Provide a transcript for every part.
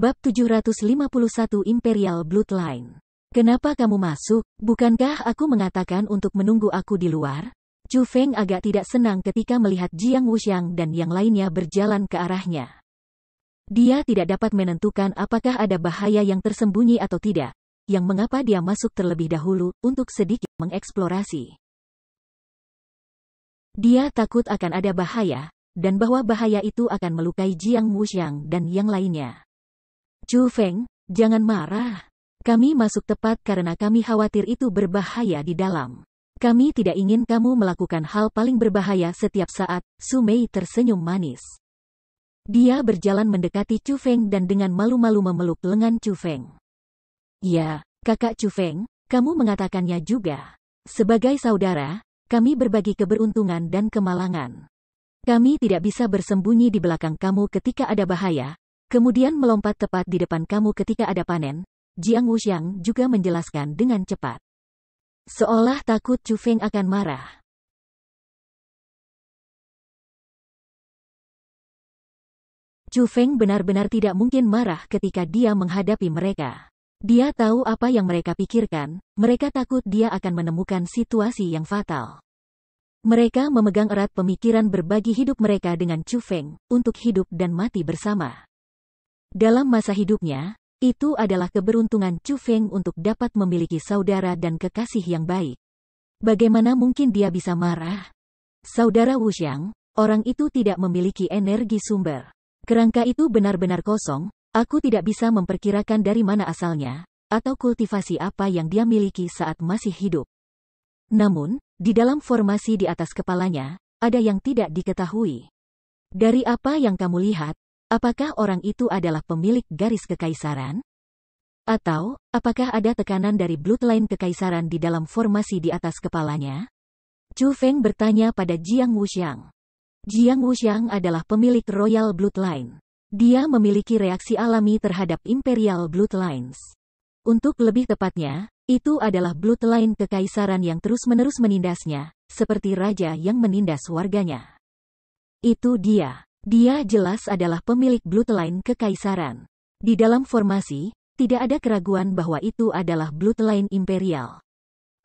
Bab 751 Imperial Bloodline. Kenapa kamu masuk? Bukankah aku mengatakan untuk menunggu aku di luar? Chu Feng agak tidak senang ketika melihat Jiang Wuxiang dan yang lainnya berjalan ke arahnya. Dia tidak dapat menentukan apakah ada bahaya yang tersembunyi atau tidak, yang mengapa dia masuk terlebih dahulu untuk sedikit mengeksplorasi. Dia takut akan ada bahaya, dan bahwa bahaya itu akan melukai Jiang Wuxiang dan yang lainnya. Chu Feng, jangan marah. Kami masuk tepat karena kami khawatir itu berbahaya di dalam. Kami tidak ingin kamu melakukan hal paling berbahaya setiap saat. Su Mei tersenyum manis. Dia berjalan mendekati Chu Feng dan dengan malu-malu memeluk lengan Chu Feng. Ya, kakak Chu Feng, kamu mengatakannya juga. Sebagai saudara, kami berbagi keberuntungan dan kemalangan. Kami tidak bisa bersembunyi di belakang kamu ketika ada bahaya, kemudian melompat tepat di depan kamu ketika ada panen. Jiang Wuxiang juga menjelaskan dengan cepat. Seolah takut Chu Feng akan marah. Chu Feng benar-benar tidak mungkin marah ketika dia menghadapi mereka. Dia tahu apa yang mereka pikirkan, mereka takut dia akan menemukan situasi yang fatal. Mereka memegang erat pemikiran berbagi hidup mereka dengan Chu Feng, untuk hidup dan mati bersama. Dalam masa hidupnya, itu adalah keberuntungan Chu Feng untuk dapat memiliki saudara dan kekasih yang baik. Bagaimana mungkin dia bisa marah? Saudara Wuxiang, orang itu tidak memiliki energi sumber. Kerangka itu benar-benar kosong, aku tidak bisa memperkirakan dari mana asalnya, atau kultivasi apa yang dia miliki saat masih hidup. Namun, di dalam formasi di atas kepalanya, ada yang tidak diketahui. Dari apa yang kamu lihat, apakah orang itu adalah pemilik garis kekaisaran? Atau, apakah ada tekanan dari bloodline kekaisaran di dalam formasi di atas kepalanya? Chu Feng bertanya pada Jiang Wuxiang. Jiang Wuxiang adalah pemilik Royal Bloodline. Dia memiliki reaksi alami terhadap Imperial Bloodlines. Untuk lebih tepatnya, itu adalah bloodline kekaisaran yang terus-menerus menindasnya, seperti raja yang menindas warganya. Itu dia. Dia jelas adalah pemilik bloodline kekaisaran. Di dalam formasi, tidak ada keraguan bahwa itu adalah bloodline imperial.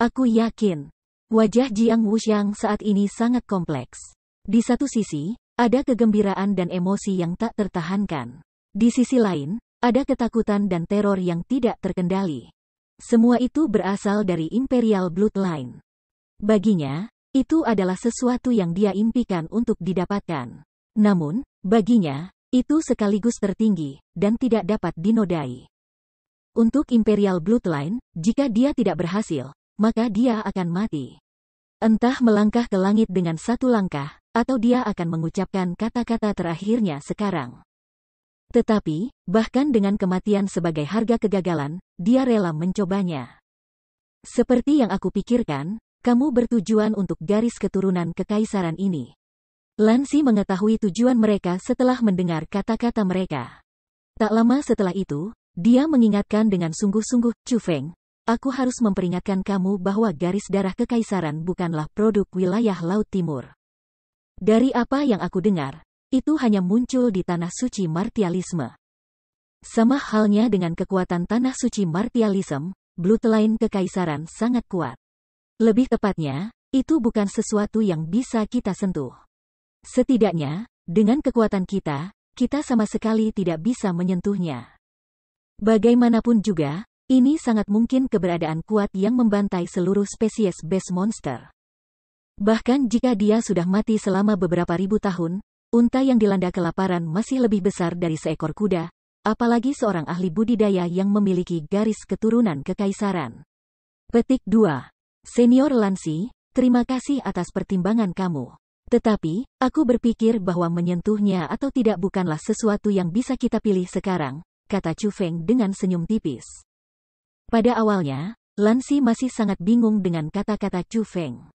Aku yakin. Wajah Jiang Wuxiang saat ini sangat kompleks. Di satu sisi, ada kegembiraan dan emosi yang tak tertahankan. Di sisi lain, ada ketakutan dan teror yang tidak terkendali. Semua itu berasal dari imperial bloodline. Baginya, itu adalah sesuatu yang dia impikan untuk didapatkan. Namun, baginya, itu sekaligus tertinggi, dan tidak dapat dinodai. Untuk Imperial Bloodline, jika dia tidak berhasil, maka dia akan mati. Entah melangkah ke langit dengan satu langkah, atau dia akan mengucapkan kata-kata terakhirnya sekarang. Tetapi, bahkan dengan kematian sebagai harga kegagalan, dia rela mencobanya. Seperti yang aku pikirkan, kamu bertujuan untuk garis keturunan kekaisaran ini. Lan Xi mengetahui tujuan mereka setelah mendengar kata-kata mereka. Tak lama setelah itu, dia mengingatkan dengan sungguh-sungguh, Chu Feng, aku harus memperingatkan kamu bahwa garis darah kekaisaran bukanlah produk wilayah Laut Timur. Dari apa yang aku dengar, itu hanya muncul di tanah suci martialisme. Sama halnya dengan kekuatan tanah suci martialisme, bloodline kekaisaran sangat kuat. Lebih tepatnya, itu bukan sesuatu yang bisa kita sentuh. Setidaknya, dengan kekuatan kita, kita sama sekali tidak bisa menyentuhnya. Bagaimanapun juga, ini sangat mungkin keberadaan kuat yang membantai seluruh spesies base monster. Bahkan jika dia sudah mati selama beberapa ribu tahun, unta yang dilanda kelaparan masih lebih besar dari seekor kuda, apalagi seorang ahli budidaya yang memiliki garis keturunan kekaisaran. Petik 2. Senior Lan Xi, terima kasih atas pertimbangan kamu. Tetapi, aku berpikir bahwa menyentuhnya atau tidak bukanlah sesuatu yang bisa kita pilih sekarang, kata Chu Feng dengan senyum tipis. Pada awalnya, Lan Xi masih sangat bingung dengan kata-kata Chu Feng.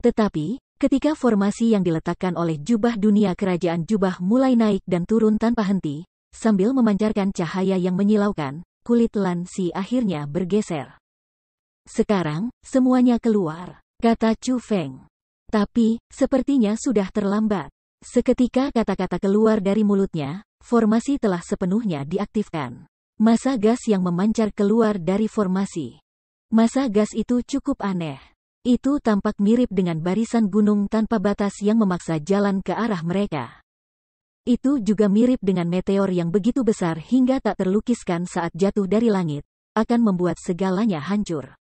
Tetapi, ketika formasi yang diletakkan oleh jubah dunia kerajaan jubah mulai naik dan turun tanpa henti, sambil memancarkan cahaya yang menyilaukan, kulit Lan Xi akhirnya bergeser. Sekarang, semuanya keluar, kata Chu Feng. Tapi, sepertinya sudah terlambat. Seketika kata-kata keluar dari mulutnya, formasi telah sepenuhnya diaktifkan. Massa gas yang memancar keluar dari formasi. Massa gas itu cukup aneh. Itu tampak mirip dengan barisan gunung tanpa batas yang memaksa jalan ke arah mereka. Itu juga mirip dengan meteor yang begitu besar hingga tak terlukiskan saat jatuh dari langit, akan membuat segalanya hancur.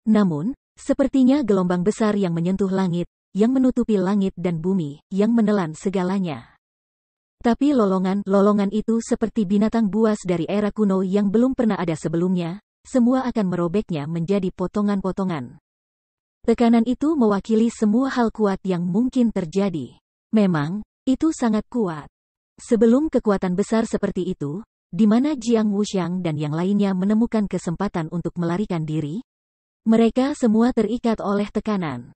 Namun, sepertinya gelombang besar yang menyentuh langit, yang menutupi langit dan bumi, yang menelan segalanya. Tapi lolongan itu seperti binatang buas dari era kuno yang belum pernah ada sebelumnya, semua akan merobeknya menjadi potongan-potongan. Tekanan itu mewakili semua hal kuat yang mungkin terjadi. Memang, itu sangat kuat. Sebelum kekuatan besar seperti itu, di mana Jiang Wuxiang dan yang lainnya menemukan kesempatan untuk melarikan diri, mereka semua terikat oleh tekanan.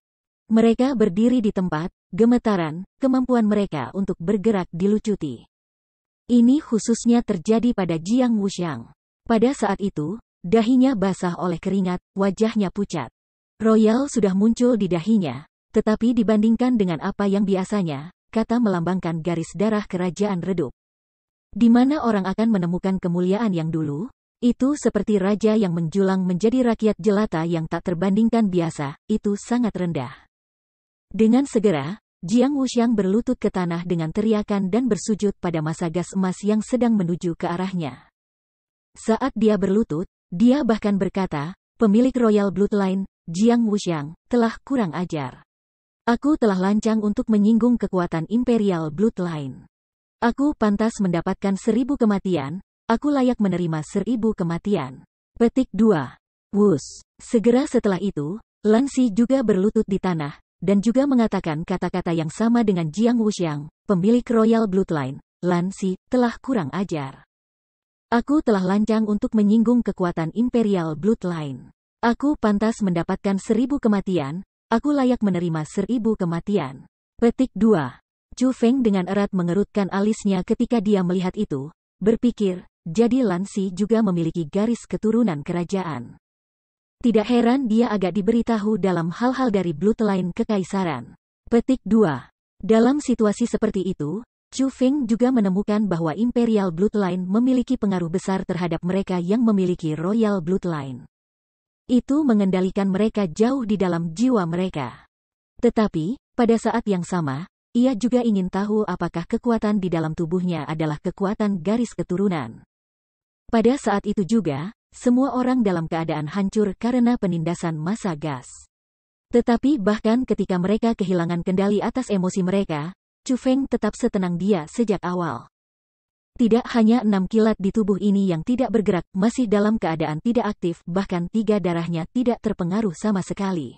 Mereka berdiri di tempat, gemetaran, kemampuan mereka untuk bergerak dilucuti. Ini khususnya terjadi pada Jiang Wuxiang. Pada saat itu, dahinya basah oleh keringat, wajahnya pucat. Royal sudah muncul di dahinya, tetapi dibandingkan dengan apa yang biasanya, kata melambangkan garis darah kerajaan redup. Di mana orang akan menemukan kemuliaan yang dulu, itu seperti raja yang menjulang menjadi rakyat jelata yang tak terbandingkan biasa, itu sangat rendah. Dengan segera, Jiang Wuxiang berlutut ke tanah dengan teriakan dan bersujud pada massa gas emas yang sedang menuju ke arahnya. Saat dia berlutut, dia bahkan berkata, pemilik Royal Bloodline, Jiang Wuxiang, telah kurang ajar. Aku telah lancang untuk menyinggung kekuatan Imperial Bloodline. Aku pantas mendapatkan 1000 kematian, aku layak menerima 1000 kematian. Petik 2. Wus. Segera setelah itu, Lan Xi juga berlutut di tanah, dan juga mengatakan kata-kata yang sama dengan Jiang Wuxiang, pemilik Royal Bloodline, Lan Xi, telah kurang ajar. Aku telah lancang untuk menyinggung kekuatan Imperial Bloodline. Aku pantas mendapatkan 1000 kematian, aku layak menerima 1000 kematian. Petik 2. Chu Feng dengan erat mengerutkan alisnya ketika dia melihat itu, berpikir, jadi Lan Xi juga memiliki garis keturunan kerajaan. Tidak heran dia agak diberitahu dalam hal-hal dari bloodline kekaisaran. Petik 2. Dalam situasi seperti itu, Chu Feng juga menemukan bahwa Imperial Bloodline memiliki pengaruh besar terhadap mereka yang memiliki Royal Bloodline. Itu mengendalikan mereka jauh di dalam jiwa mereka. Tetapi, pada saat yang sama, ia juga ingin tahu apakah kekuatan di dalam tubuhnya adalah kekuatan garis keturunan. Pada saat itu juga, semua orang dalam keadaan hancur karena penindasan massa gas. Tetapi bahkan ketika mereka kehilangan kendali atas emosi mereka, Chu Feng tetap setenang dia sejak awal. Tidak hanya 6 kilat di tubuh ini yang tidak bergerak, masih dalam keadaan tidak aktif, bahkan 3 darahnya tidak terpengaruh sama sekali.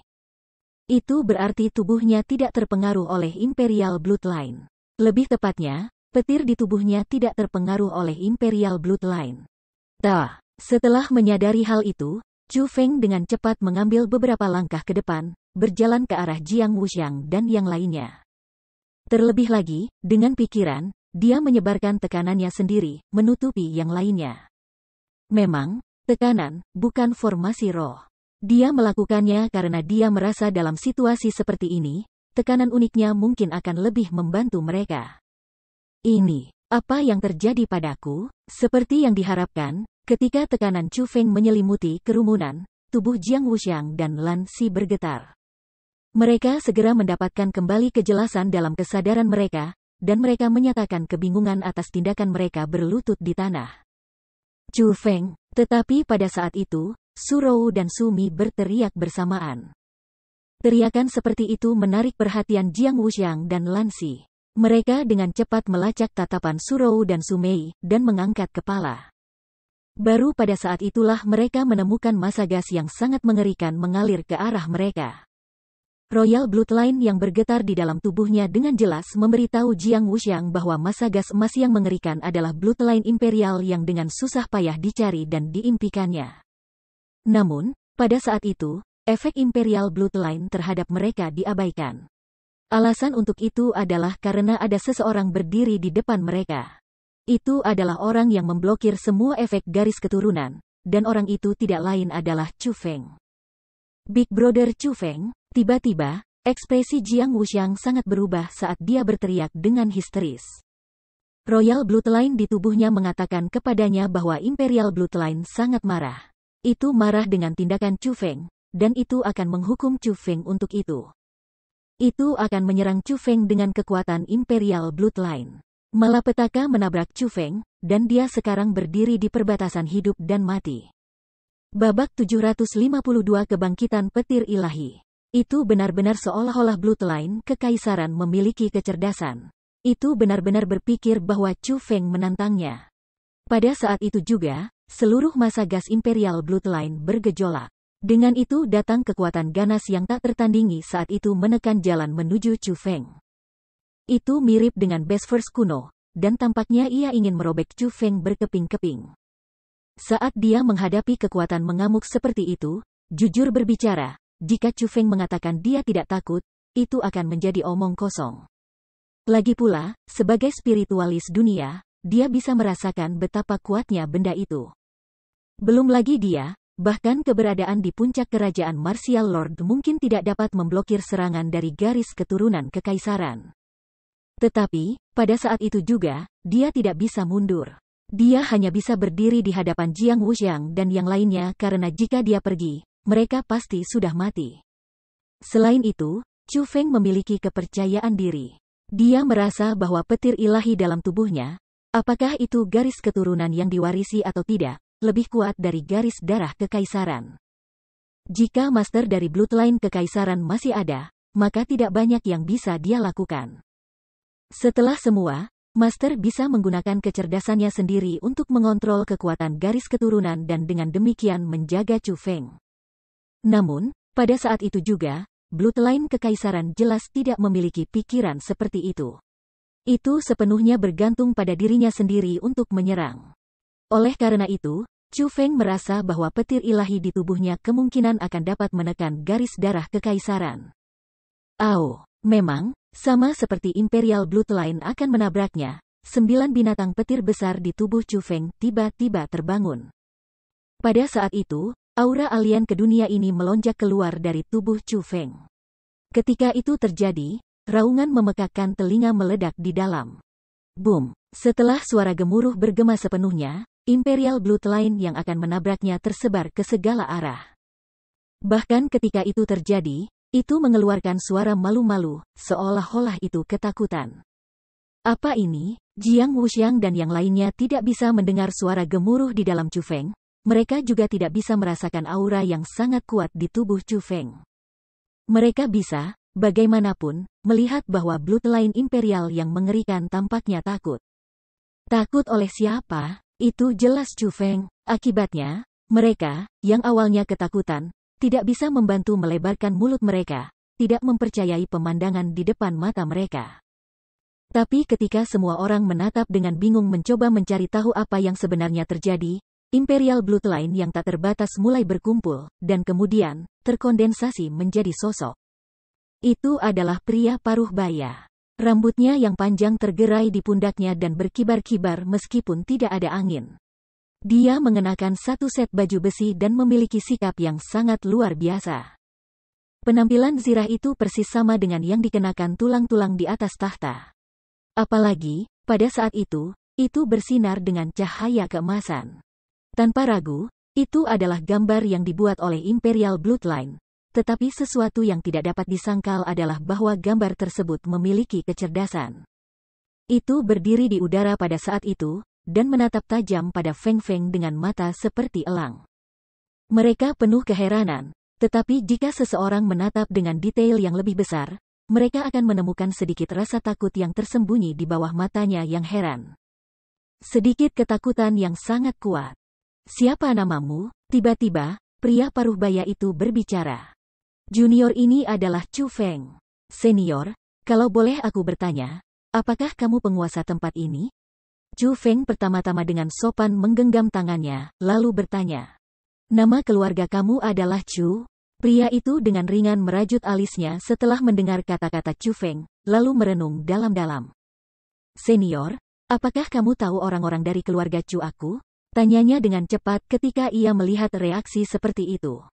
Itu berarti tubuhnya tidak terpengaruh oleh Imperial Bloodline. Lebih tepatnya, petir di tubuhnya tidak terpengaruh oleh Imperial Bloodline. Setelah menyadari hal itu, Chu Feng dengan cepat mengambil beberapa langkah ke depan, berjalan ke arah Jiang Wuxiang dan yang lainnya. Terlebih lagi, dengan pikiran, dia menyebarkan tekanannya sendiri, menutupi yang lainnya. Memang, tekanan, bukan formasi roh. Dia melakukannya karena dia merasa dalam situasi seperti ini, tekanan uniknya mungkin akan lebih membantu mereka. Ini, apa yang terjadi padaku, seperti yang diharapkan. Ketika tekanan Chu Feng menyelimuti kerumunan, tubuh Jiang Wuxiang dan Lan Xi bergetar. Mereka segera mendapatkan kembali kejelasan dalam kesadaran mereka, dan mereka menyatakan kebingungan atas tindakan mereka berlutut di tanah. Chu Feng, tetapi pada saat itu, Su Rou dan Su Mi berteriak bersamaan. Teriakan seperti itu menarik perhatian Jiang Wuxiang dan Lan Xi. Mereka dengan cepat melacak tatapan Su Rou dan Su Mei, dan mengangkat kepala. Baru pada saat itulah mereka menemukan massa gas yang sangat mengerikan mengalir ke arah mereka. Royal Bloodline yang bergetar di dalam tubuhnya dengan jelas memberitahu Jiang Wuxiang bahwa massa gas emas yang mengerikan adalah Bloodline Imperial yang dengan susah payah dicari dan diimpikannya. Namun, pada saat itu, efek Imperial Bloodline terhadap mereka diabaikan. Alasan untuk itu adalah karena ada seseorang berdiri di depan mereka. Itu adalah orang yang memblokir semua efek garis keturunan, dan orang itu tidak lain adalah Chu Feng. Big Brother Chu Feng, tiba-tiba, Ekspresi Jiang Wuxiang sangat berubah saat dia berteriak dengan histeris. Royal Bloodline di tubuhnya mengatakan kepadanya bahwa Imperial Bloodline sangat marah. Itu marah dengan tindakan Chu Feng, dan itu akan menghukum Chu Feng untuk itu. Itu akan menyerang Chu Feng dengan kekuatan Imperial Bloodline. Malapetaka menabrak Chu Feng, dan dia sekarang berdiri di perbatasan hidup dan mati. Babak 752 Kebangkitan Petir Ilahi. Itu benar-benar seolah-olah Bloodline Kekaisaran memiliki kecerdasan. Itu benar-benar berpikir bahwa Chu Feng menantangnya. Pada saat itu juga, seluruh massa gas Imperial Bloodline bergejolak. Dengan itu datang kekuatan ganas yang tak tertandingi saat itu menekan jalan menuju Chu Feng. Itu mirip dengan Beastverse kuno, dan tampaknya ia ingin merobek Chu Feng berkeping-keping. Saat dia menghadapi kekuatan mengamuk seperti itu, jujur berbicara, jika Chu Feng mengatakan dia tidak takut, itu akan menjadi omong kosong. Lagi pula, sebagai spiritualis dunia, dia bisa merasakan betapa kuatnya benda itu. Belum lagi dia, bahkan keberadaan di puncak kerajaan Martial Lord mungkin tidak dapat memblokir serangan dari garis keturunan kekaisaran. Tetapi, pada saat itu juga, dia tidak bisa mundur. Dia hanya bisa berdiri di hadapan Jiang Wuxiang dan yang lainnya karena jika dia pergi, mereka pasti sudah mati. Selain itu, Chu Feng memiliki kepercayaan diri. Dia merasa bahwa petir ilahi dalam tubuhnya, apakah itu garis keturunan yang diwarisi atau tidak, lebih kuat dari garis darah kekaisaran. Jika master dari bloodline kekaisaran masih ada, maka tidak banyak yang bisa dia lakukan. Setelah semua, master bisa menggunakan kecerdasannya sendiri untuk mengontrol kekuatan garis keturunan dan dengan demikian menjaga Chu Feng. Namun, pada saat itu juga, bloodline kekaisaran jelas tidak memiliki pikiran seperti itu. Itu sepenuhnya bergantung pada dirinya sendiri untuk menyerang. Oleh karena itu, Chu Feng merasa bahwa petir ilahi di tubuhnya kemungkinan akan dapat menekan garis darah kekaisaran. Memang, sama seperti Imperial Bloodline akan menabraknya, 9 binatang petir besar di tubuh Chu Feng tiba-tiba terbangun. Pada saat itu, aura alien ke dunia ini melonjak keluar dari tubuh Chu Feng. Ketika itu terjadi, raungan memekakkan telinga meledak di dalam. Boom! Setelah suara gemuruh bergema sepenuhnya, Imperial Bloodline yang akan menabraknya tersebar ke segala arah. Bahkan ketika itu terjadi, itu mengeluarkan suara malu-malu, seolah-olah itu ketakutan. Apa ini? Jiang Wuxiang dan yang lainnya tidak bisa mendengar suara gemuruh di dalam Chu Feng. Mereka juga tidak bisa merasakan aura yang sangat kuat di tubuh Chu Feng. Mereka bisa, bagaimanapun, melihat bahwa bloodline imperial yang mengerikan tampaknya takut. Takut oleh siapa? Itu jelas Chu Feng. Akibatnya, mereka, yang awalnya ketakutan, tidak bisa membantu melebarkan mulut mereka, tidak mempercayai pemandangan di depan mata mereka. Tapi ketika semua orang menatap dengan bingung mencoba mencari tahu apa yang sebenarnya terjadi, Imperial Bloodline yang tak terbatas mulai berkumpul, dan kemudian, terkondensasi menjadi sosok. Itu adalah pria paruh baya. Rambutnya yang panjang tergerai di pundaknya dan berkibar-kibar meskipun tidak ada angin. Dia mengenakan satu set baju besi dan memiliki sikap yang sangat luar biasa. Penampilan zirah itu persis sama dengan yang dikenakan tulang-tulang di atas tahta. Apalagi, pada saat itu bersinar dengan cahaya keemasan. Tanpa ragu, itu adalah gambar yang dibuat oleh Imperial Bloodline. Tetapi sesuatu yang tidak dapat disangkal adalah bahwa gambar tersebut memiliki kecerdasan. Itu berdiri di udara pada saat itu, dan menatap tajam pada Feng Feng dengan mata seperti elang. Mereka penuh keheranan, tetapi jika seseorang menatap dengan detail yang lebih besar, mereka akan menemukan sedikit rasa takut yang tersembunyi di bawah matanya yang heran. Sedikit ketakutan yang sangat kuat. Siapa namamu? Tiba-tiba, pria paruh baya itu berbicara. Junior ini adalah Chu Feng. Senior, kalau boleh aku bertanya, apakah kamu penguasa tempat ini? Chu Feng pertama-tama dengan sopan menggenggam tangannya, lalu bertanya. Nama keluarga kamu adalah Chu? Pria itu dengan ringan merajut alisnya setelah mendengar kata-kata Chu Feng, lalu merenung dalam-dalam. Senior, apakah kamu tahu orang-orang dari keluarga Chu aku? Tanyanya dengan cepat ketika ia melihat reaksi seperti itu.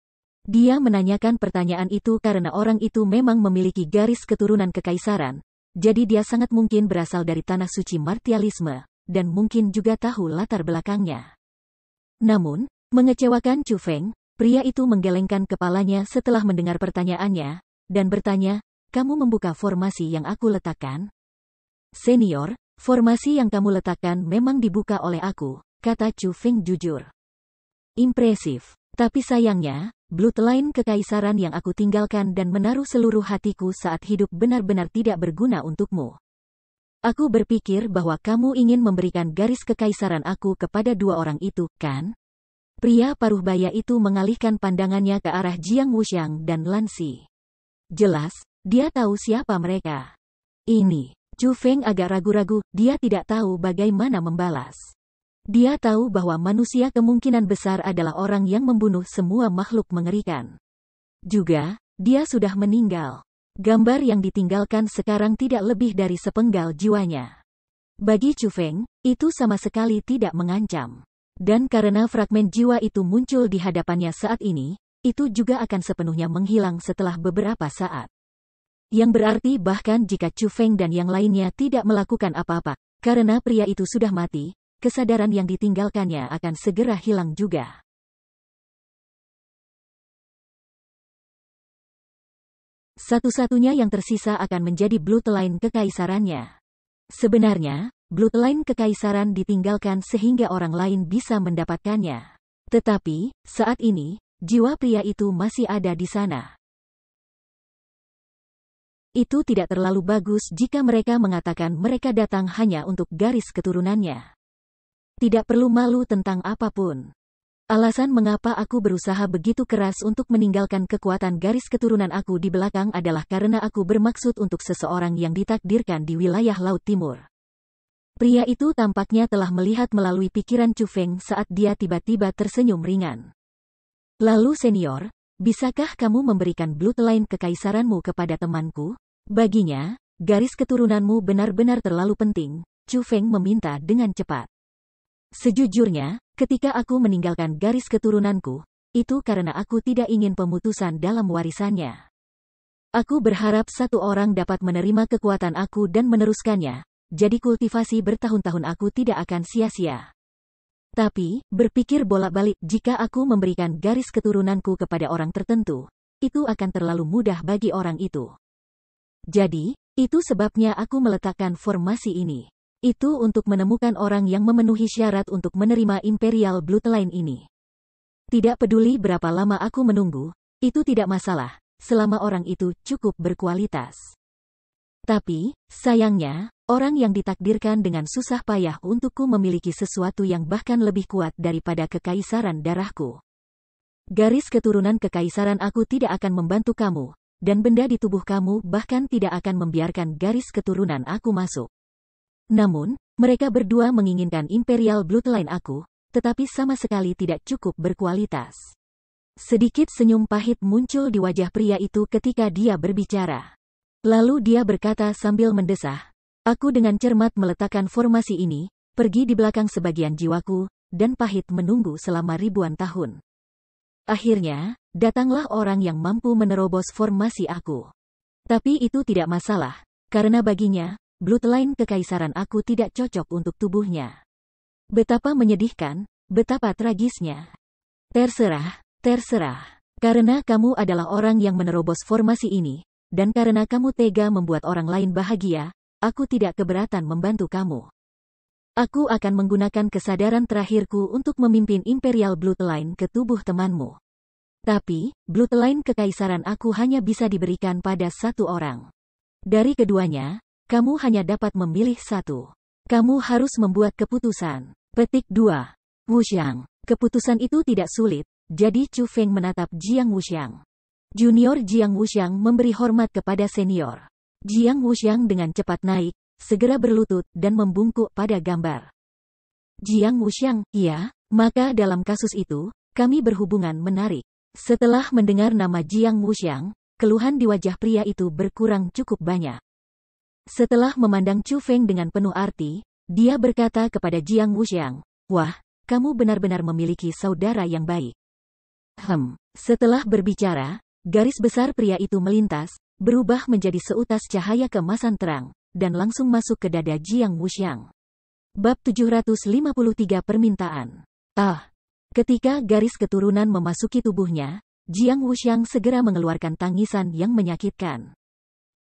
Dia menanyakan pertanyaan itu karena orang itu memang memiliki garis keturunan kekaisaran, jadi dia sangat mungkin berasal dari tanah suci martialisme, dan mungkin juga tahu latar belakangnya. Namun, mengecewakan Chu Feng, pria itu menggelengkan kepalanya setelah mendengar pertanyaannya, dan bertanya, "Kamu membuka formasi yang aku letakkan?" "Senior, formasi yang kamu letakkan memang dibuka oleh aku," kata Chu Feng jujur. "Impresif. Tapi sayangnya, bloodline kekaisaran yang aku tinggalkan dan menaruh seluruh hatiku saat hidup benar-benar tidak berguna untukmu. Aku berpikir bahwa kamu ingin memberikan garis kekaisaran aku kepada dua orang itu, kan?" Pria paruh baya itu mengalihkan pandangannya ke arah Jiang Wuxiang dan Lan Si. Jelas, dia tahu siapa mereka. Ini, Chu Feng agak ragu-ragu, dia tidak tahu bagaimana membalas. Dia tahu bahwa manusia kemungkinan besar adalah orang yang membunuh semua makhluk mengerikan. Juga, dia sudah meninggal. Gambar yang ditinggalkan sekarang tidak lebih dari sepenggal jiwanya. Bagi Chu Feng, itu sama sekali tidak mengancam. Dan karena fragmen jiwa itu muncul di hadapannya saat ini, itu juga akan sepenuhnya menghilang setelah beberapa saat. Yang berarti bahkan jika Chu Feng dan yang lainnya tidak melakukan apa-apa, karena pria itu sudah mati, kesadaran yang ditinggalkannya akan segera hilang juga. Satu-satunya yang tersisa akan menjadi bloodline kekaisarannya. Sebenarnya, bloodline kekaisaran ditinggalkan sehingga orang lain bisa mendapatkannya. Tetapi, saat ini, jiwa pria itu masih ada di sana. Itu tidak terlalu bagus jika mereka mengatakan mereka datang hanya untuk garis keturunannya. Tidak perlu malu tentang apapun. Alasan mengapa aku berusaha begitu keras untuk meninggalkan kekuatan garis keturunan aku di belakang adalah karena aku bermaksud untuk seseorang yang ditakdirkan di wilayah Laut Timur. Pria itu tampaknya telah melihat melalui pikiran Chu Feng saat dia tiba-tiba tersenyum ringan. "Lalu senior, bisakah kamu memberikan bloodline kekaisaranmu kepada temanku?" Baginya, garis keturunanmu benar-benar terlalu penting, Chu Feng meminta dengan cepat. "Sejujurnya, ketika aku meninggalkan garis keturunanku, itu karena aku tidak ingin pemutusan dalam warisannya. Aku berharap satu orang dapat menerima kekuatan aku dan meneruskannya, jadi kultivasi bertahun-tahun aku tidak akan sia-sia. Tapi, berpikir bolak-balik jika aku memberikan garis keturunanku kepada orang tertentu, itu akan terlalu mudah bagi orang itu. Jadi, itu sebabnya aku meletakkan formasi ini. Itu untuk menemukan orang yang memenuhi syarat untuk menerima Imperial Bloodline ini. Tidak peduli berapa lama aku menunggu, itu tidak masalah, selama orang itu cukup berkualitas. Tapi, sayangnya, orang yang ditakdirkan dengan susah payah untukku memiliki sesuatu yang bahkan lebih kuat daripada kekaisaran darahku. Garis keturunan kekaisaran aku tidak akan membantu kamu, dan benda di tubuh kamu bahkan tidak akan membiarkan garis keturunan aku masuk. Namun, mereka berdua menginginkan Imperial Bloodline aku, tetapi sama sekali tidak cukup berkualitas." Sedikit senyum pahit muncul di wajah pria itu ketika dia berbicara. Lalu dia berkata sambil mendesah, "Aku dengan cermat meletakkan formasi ini, pergi di belakang sebagian jiwaku, dan pahit menunggu selama ribuan tahun. Akhirnya, datanglah orang yang mampu menerobos formasi aku. Tapi itu tidak masalah, karena baginya, bloodline kekaisaran aku tidak cocok untuk tubuhnya. Betapa menyedihkan, betapa tragisnya. Terserah, terserah. Karena kamu adalah orang yang menerobos formasi ini, dan karena kamu tega membuat orang lain bahagia, aku tidak keberatan membantu kamu. Aku akan menggunakan kesadaran terakhirku untuk memimpin Imperial Bloodline ke tubuh temanmu. Tapi, bloodline kekaisaran aku hanya bisa diberikan pada satu orang. Dari keduanya, kamu hanya dapat memilih satu. Kamu harus membuat keputusan." Petik 2. Wuxiang. Keputusan itu tidak sulit, jadi Chu Feng menatap Jiang Wuxiang. Junior Jiang Wuxiang memberi hormat kepada senior. Jiang Wuxiang dengan cepat naik, segera berlutut dan membungkuk pada gambar. "Jiang Wuxiang, iya, maka dalam kasus itu, kami berhubungan menarik." Setelah mendengar nama Jiang Wuxiang, keluhan di wajah pria itu berkurang cukup banyak. Setelah memandang Chu Feng dengan penuh arti, dia berkata kepada Jiang Wuxiang, "Wah, kamu benar-benar memiliki saudara yang baik." Setelah berbicara, garis besar pria itu melintas, berubah menjadi seutas cahaya keemasan terang, dan langsung masuk ke dada Jiang Wuxiang. Bab 753 Permintaan. Ketika garis keturunan memasuki tubuhnya, Jiang Wuxiang segera mengeluarkan tangisan yang menyakitkan.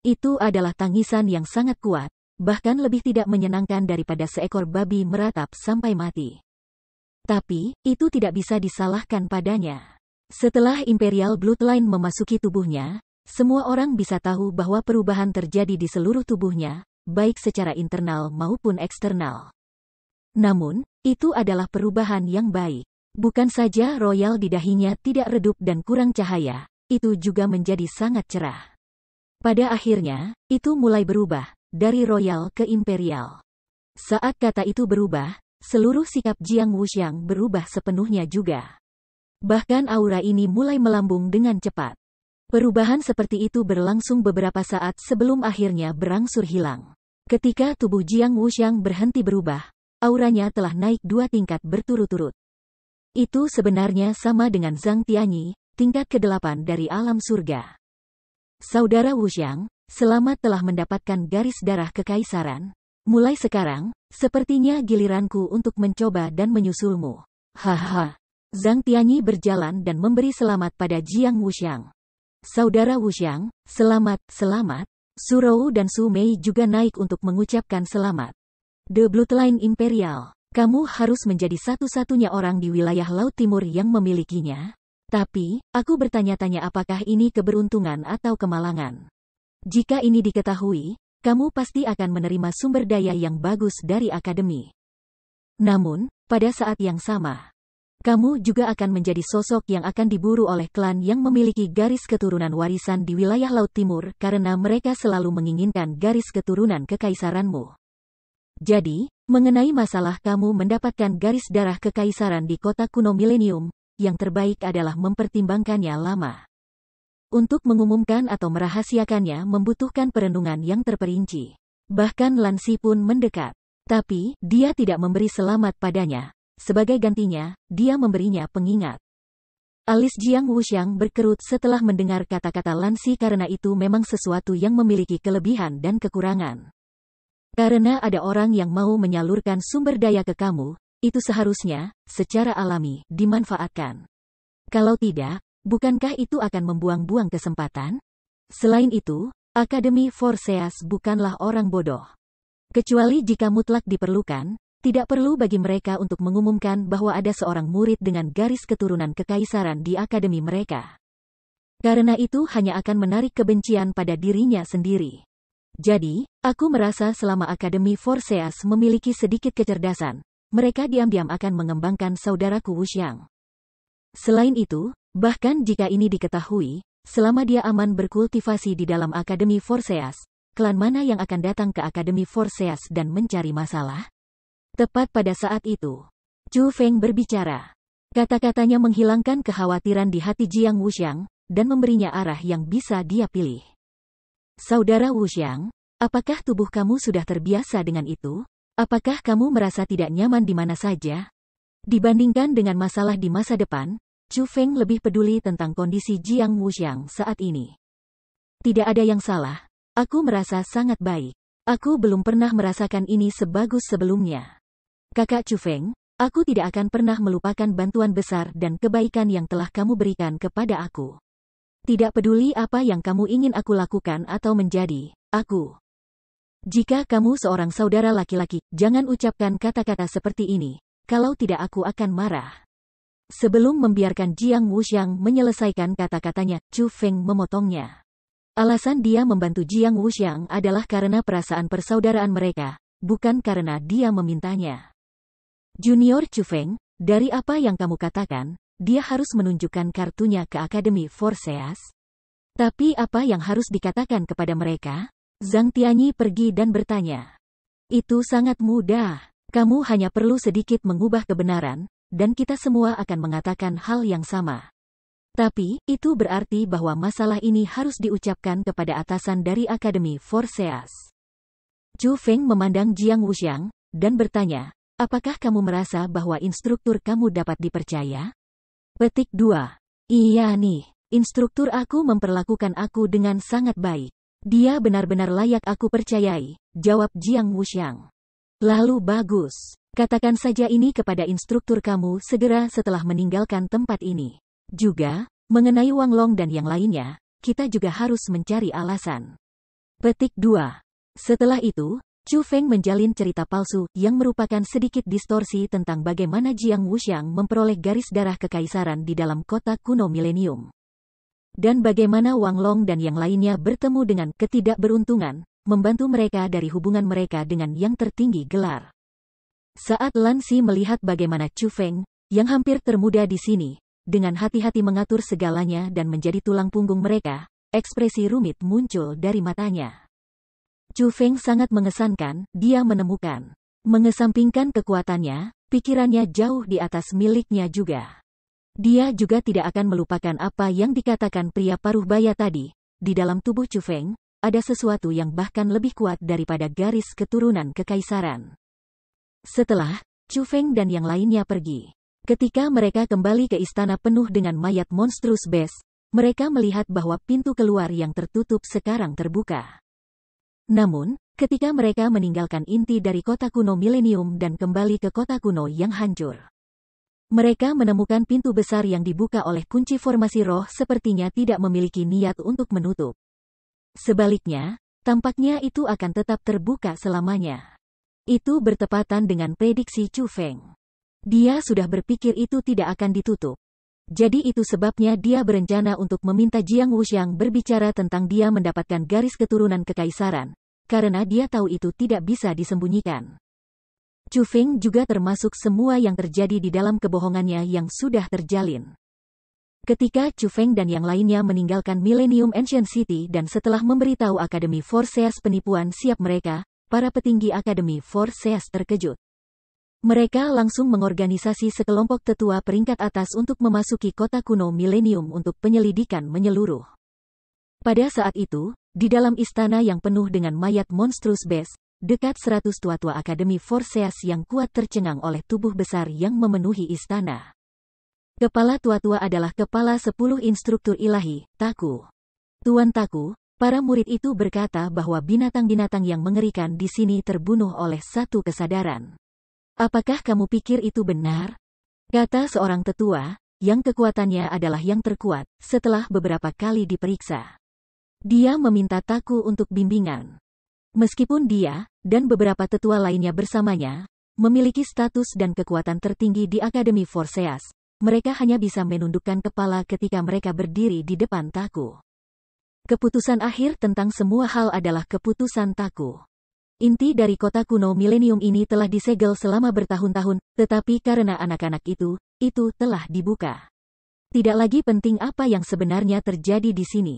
Itu adalah tangisan yang sangat kuat, bahkan lebih tidak menyenangkan daripada seekor babi meratap sampai mati. Tapi, itu tidak bisa disalahkan padanya. Setelah Imperial Bloodline memasuki tubuhnya, semua orang bisa tahu bahwa perubahan terjadi di seluruh tubuhnya, baik secara internal maupun eksternal. Namun, itu adalah perubahan yang baik. Bukan saja royal di dahinya tidak redup dan kurang cahaya, itu juga menjadi sangat cerah. Pada akhirnya, itu mulai berubah, dari royal ke imperial. Saat kata itu berubah, seluruh sikap Jiang Wuxiang berubah sepenuhnya juga. Bahkan aura ini mulai melambung dengan cepat. Perubahan seperti itu berlangsung beberapa saat sebelum akhirnya berangsur hilang. Ketika tubuh Jiang Wuxiang berhenti berubah, auranya telah naik 2 tingkat berturut-turut. Itu sebenarnya sama dengan Zhang Tianyi, tingkat ke-8 dari alam surga. Saudara Wuxiang, selamat telah mendapatkan garis darah kekaisaran. Mulai sekarang, sepertinya giliranku untuk mencoba dan menyusulmu. Haha. Zhang Tianyi berjalan dan memberi selamat pada Jiang Wuxiang. Saudara Wuxiang, selamat. Surou dan Su Mei juga naik untuk mengucapkan selamat. The Bloodline Imperial, kamu harus menjadi satu-satunya orang di wilayah Laut Timur yang memilikinya. Tapi, aku bertanya-tanya apakah ini keberuntungan atau kemalangan. Jika ini diketahui, kamu pasti akan menerima sumber daya yang bagus dari akademi. Namun, pada saat yang sama, kamu juga akan menjadi sosok yang akan diburu oleh klan yang memiliki garis keturunan warisan di wilayah Laut Timur karena mereka selalu menginginkan garis keturunan kekaisaranmu. Jadi, mengenai masalah kamu mendapatkan garis darah kekaisaran di kota kuno milenium, yang terbaik adalah mempertimbangkannya lama. Untuk mengumumkan atau merahasiakannya membutuhkan perenungan yang terperinci. Bahkan Lan Xi pun mendekat. Tapi, dia tidak memberi selamat padanya. Sebagai gantinya, dia memberinya pengingat. Alis Jiang Wuxiang berkerut setelah mendengar kata-kata Lan Xi karena itu memang sesuatu yang memiliki kelebihan dan kekurangan. Karena ada orang yang mau menyalurkan sumber daya ke kamu, itu seharusnya, secara alami, dimanfaatkan. Kalau tidak, bukankah itu akan membuang-buang kesempatan? Selain itu, Akademi Forseas bukanlah orang bodoh. Kecuali jika mutlak diperlukan, tidak perlu bagi mereka untuk mengumumkan bahwa ada seorang murid dengan garis keturunan kekaisaran di akademi mereka. Karena itu hanya akan menarik kebencian pada dirinya sendiri. Jadi, aku merasa selama Akademi Forseas memiliki sedikit kecerdasan, mereka diam-diam akan mengembangkan saudaraku Wuxiang. Selain itu, bahkan jika ini diketahui, selama dia aman berkultivasi di dalam Akademi Forseas, klan mana yang akan datang ke Akademi Forseas dan mencari masalah? Tepat pada saat itu, Chu Feng berbicara. Kata-katanya menghilangkan kekhawatiran di hati Jiang Wuxiang, dan memberinya arah yang bisa dia pilih. Saudara Wuxiang, apakah tubuh kamu sudah terbiasa dengan itu? Apakah kamu merasa tidak nyaman di mana saja? Dibandingkan dengan masalah di masa depan, Chu Feng lebih peduli tentang kondisi Jiang Wuxiang saat ini. Tidak ada yang salah, aku merasa sangat baik. Aku belum pernah merasakan ini sebagus sebelumnya. Kakak Chu Feng, aku tidak akan pernah melupakan bantuan besar dan kebaikan yang telah kamu berikan kepada aku. Tidak peduli apa yang kamu ingin aku lakukan atau menjadi, aku. Jika kamu seorang saudara laki-laki, jangan ucapkan kata-kata seperti ini, kalau tidak aku akan marah. Sebelum membiarkan Jiang Wuxiang menyelesaikan kata-katanya, Chu Feng memotongnya. Alasan dia membantu Jiang Wuxiang adalah karena perasaan persaudaraan mereka, bukan karena dia memintanya. Junior Chu Feng, dari apa yang kamu katakan, dia harus menunjukkan kartunya ke Akademi Forseas. Tapi apa yang harus dikatakan kepada mereka? Zhang Tianyi pergi dan bertanya. Itu sangat mudah. Kamu hanya perlu sedikit mengubah kebenaran, dan kita semua akan mengatakan hal yang sama. Tapi, itu berarti bahwa masalah ini harus diucapkan kepada atasan dari Akademi Forseas. Chu Feng memandang Jiang Wuxiang, dan bertanya, apakah kamu merasa bahwa instruktur kamu dapat dipercaya? Petik 2. Iya nih, instruktur aku memperlakukan aku dengan sangat baik. Dia benar-benar layak aku percayai, jawab Jiang Wuxiang. Lalu bagus. Katakan saja ini kepada instruktur kamu segera setelah meninggalkan tempat ini. Juga, mengenai Wang Long dan yang lainnya, kita juga harus mencari alasan. Petik 2. Setelah itu, Chu Feng menjalin cerita palsu yang merupakan sedikit distorsi tentang bagaimana Jiang Wuxiang memperoleh garis darah kekaisaran di dalam kota kuno milenium. Dan bagaimana Wang Long dan yang lainnya bertemu dengan ketidakberuntungan, membantu mereka dari hubungan mereka dengan yang tertinggi gelar. Saat Lan Xi melihat bagaimana Chu Feng, yang hampir termuda di sini, dengan hati-hati mengatur segalanya dan menjadi tulang punggung mereka, ekspresi rumit muncul dari matanya. Chu Feng sangat mengesankan, dia menemukan. Mengesampingkan kekuatannya, pikirannya jauh di atas miliknya juga. Dia juga tidak akan melupakan apa yang dikatakan pria paruh baya tadi, di dalam tubuh Chu Feng, ada sesuatu yang bahkan lebih kuat daripada garis keturunan kekaisaran. Setelah Chu Feng dan yang lainnya pergi, ketika mereka kembali ke istana penuh dengan mayat monstrous beast, mereka melihat bahwa pintu keluar yang tertutup sekarang terbuka. Namun, ketika mereka meninggalkan inti dari kota kuno milenium dan kembali ke kota kuno yang hancur, mereka menemukan pintu besar yang dibuka oleh kunci formasi roh sepertinya tidak memiliki niat untuk menutup. Sebaliknya, tampaknya itu akan tetap terbuka selamanya. Itu bertepatan dengan prediksi Chu Feng. Dia sudah berpikir itu tidak akan ditutup. Jadi itu sebabnya dia berencana untuk meminta Jiang Wuxiang berbicara tentang dia mendapatkan garis keturunan kekaisaran, karena dia tahu itu tidak bisa disembunyikan. Chu Feng juga termasuk semua yang terjadi di dalam kebohongannya yang sudah terjalin. Ketika Chu Feng dan yang lainnya meninggalkan Millennium Ancient City dan setelah memberitahu Akademi Forces penipuan siap mereka, para petinggi Akademi Forces terkejut. Mereka langsung mengorganisasi sekelompok tetua peringkat atas untuk memasuki kota kuno milenium untuk penyelidikan menyeluruh. Pada saat itu, di dalam istana yang penuh dengan mayat monstrous beast, dekat 100 tua-tua Akademi Forces yang kuat tercengang oleh tubuh besar yang memenuhi istana. Kepala tua-tua adalah kepala 10 instruktur ilahi, Taku. Tuan Taku, para murid itu berkata bahwa binatang-binatang yang mengerikan di sini terbunuh oleh satu kesadaran. Apakah kamu pikir itu benar? Kata seorang tetua, yang kekuatannya adalah yang terkuat, setelah beberapa kali diperiksa. Dia meminta Taku untuk bimbingan. Meskipun dia, dan beberapa tetua lainnya bersamanya, memiliki status dan kekuatan tertinggi di Akademi Forces, mereka hanya bisa menundukkan kepala ketika mereka berdiri di depan Taku. Keputusan akhir tentang semua hal adalah keputusan Taku. Inti dari kota kuno milenium ini telah disegel selama bertahun-tahun, tetapi karena anak-anak itu telah dibuka. Tidak lagi penting apa yang sebenarnya terjadi di sini.